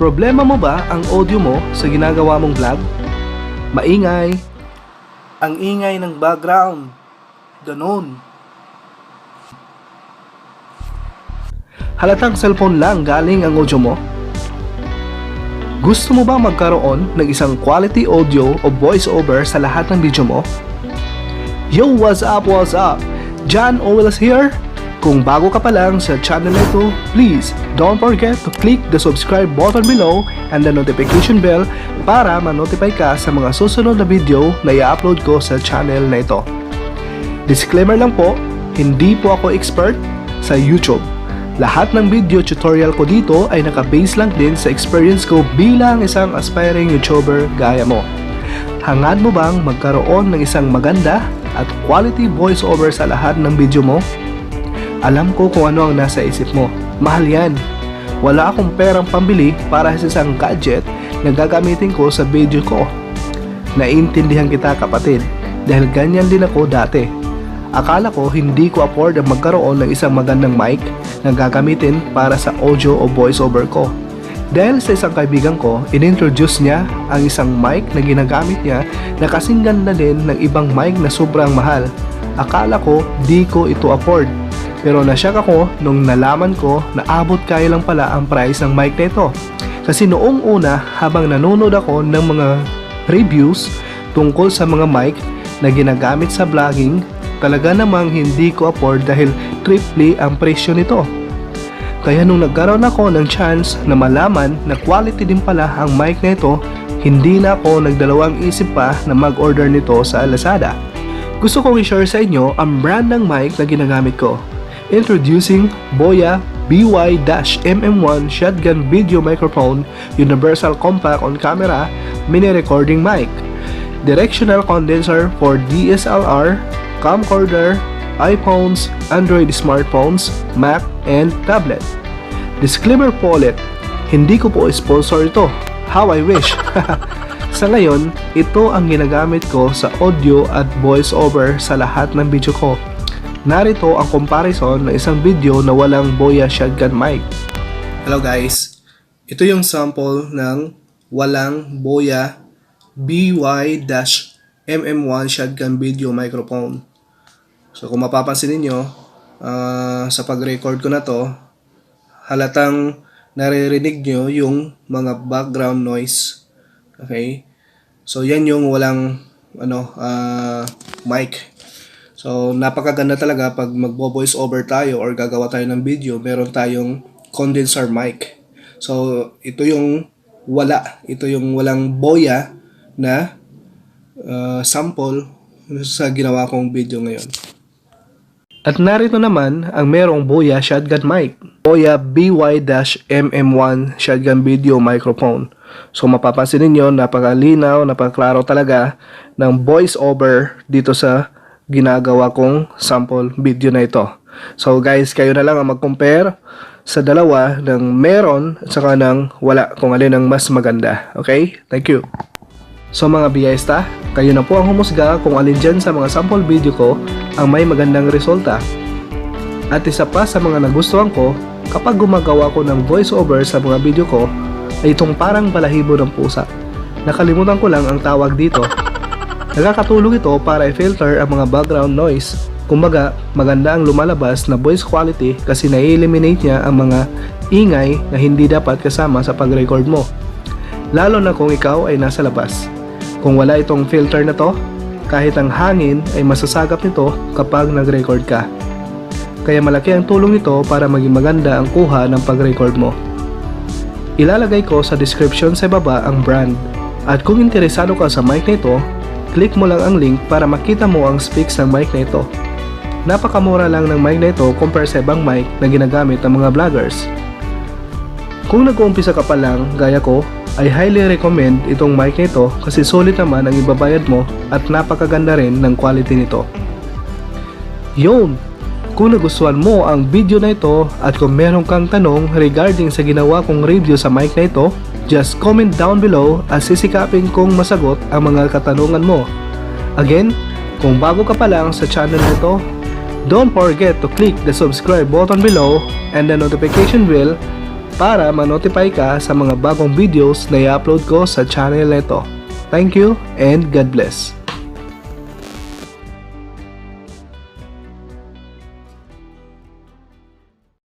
Problema mo ba ang audio mo sa ginagawa mong vlog? Maingay. Ang ingay ng background. Ganon. Halatang cellphone lang galing ang audio mo? Gusto mo ba magkaroon ng isang quality audio o voiceover sa lahat ng video mo? Yo, what's up? John Owens here. Kung bago ka pa lang sa channel na ito, please don't forget to click the subscribe button below and the notification bell para ma-notify ka sa mga susunod na video na i-upload ko sa channel na ito. Disclaimer lang po, hindi po ako expert sa YouTube. Lahat ng video tutorial ko dito ay naka-base lang din sa experience ko bilang isang aspiring YouTuber gaya mo. Hangad mo bang magkaroon ng isang maganda at quality voiceover sa lahat ng video mo? Alam ko kung ano ang nasa isip mo. Mahal yan. Wala akong perang pambili para sa isang gadget na gagamitin ko sa video ko. Naiintindihan kita kapatid, dahil ganyan din ako dati. Akala ko hindi ko afford ang magkaroon ng isang magandang mic na gagamitin para sa audio o voiceover ko. Dahil sa isang kaibigan ko, inintroduce niya ang isang mic na ginagamit niya na kasing ganda din ng ibang mic na sobrang mahal. Akala ko di ko ito afford. Pero nasyak ako nung nalaman ko na abot kaya lang pala ang price ng mic nito. Kasi noong una, habang nanonood ako ng mga reviews tungkol sa mga mic na ginagamit sa vlogging, talaga namang hindi ko afford dahil triple ang presyo nito. Kaya nung nagkaroon ako ng chance na malaman na quality din pala ang mic nito, hindi na ako nagdalawang isip pa na mag-order nito sa Lazada. Gusto kong i-share sa inyo ang brand ng mic na ginagamit ko. Introducing Boya BY-MM1 Shotgun Video Microphone Universal Compact on Camera Mini Recording Mic. Directional condenser for DSLR, camcorder, iPhones, Android smartphones, Mac, and tablet. Disclaimer po ulit, hindi ko po sponsor ito. How I wish! Sa ngayon, ito ang ginagamit ko sa audio at voiceover sa lahat ng video ko. Narito ang comparison ng isang video na walang Boya shotgun mic. Hello guys, ito yung sample ng walang Boya BY-MM1 shotgun video microphone. So kung mapapansin niyo sa pag-record ko na to, halatang naririnig nyo yung mga background noise. Okay? So yan yung walang mic. So, napakaganda talaga pag magbo-voice over tayo or gagawa tayo ng video, meron tayong condenser mic. So, ito yung wala. Ito yung walang Boya na sample sa ginawa kong video ngayon. At narito naman ang merong Boya shotgun mic. Boya BY-MM1 shotgun video microphone. So, mapapansin ninyo, napakalinaw, napakaklaro talaga ng voice over dito sa ginagawa kong sample video na ito. So guys, kayo na lang ang mag-compare sa dalawa ng meron at saka ng wala kung alin ang mas maganda. Okay? Thank you. So mga biyesta, kayo na po ang humusga kung alin dyan sa mga sample video ko ang may magandang resulta. At isa pa sa mga nagustuhan ko, kapag gumagawa ko ng voiceover sa mga video ko, ay itong parang balahibo ng pusa. Nakalimutan ko lang ang tawag dito. Nakakatulong ito para i-filter ang mga background noise. Kumbaga, maganda ang lumalabas na voice quality kasi na-eliminate niya ang mga ingay na hindi dapat kasama sa pag-record mo. Lalo na kung ikaw ay nasa labas. Kung wala itong filter na to, kahit ang hangin ay masasagap nito kapag nag-record ka. Kaya malaki ang tulong nito para maging maganda ang kuha ng pag-record mo. Ilalagay ko sa description sa baba ang brand. At kung interesado ka sa mic nito, click mo lang ang link para makita mo ang specs ng mic na ito. Napakamura lang ng mic na ito compare sa ibang mic na ginagamit ng mga vloggers. Kung nag-uumpisa ka pa lang, gaya ko, ay highly recommend itong mic na ito kasi solid naman ang ibabayad mo at napakaganda rin ng quality nito. Yun! Kung nagustuhan mo ang video na ito at kung meron kang tanong regarding sa ginawa kong review sa mic na ito, just comment down below at sisikapin kong masagot ang mga katanungan mo. Again, kung bago ka pa lang sa channel nito, don't forget to click the subscribe button below and the notification bell para ma-notify ka sa mga bagong videos na i-upload ko sa channel nito. Thank you and God bless.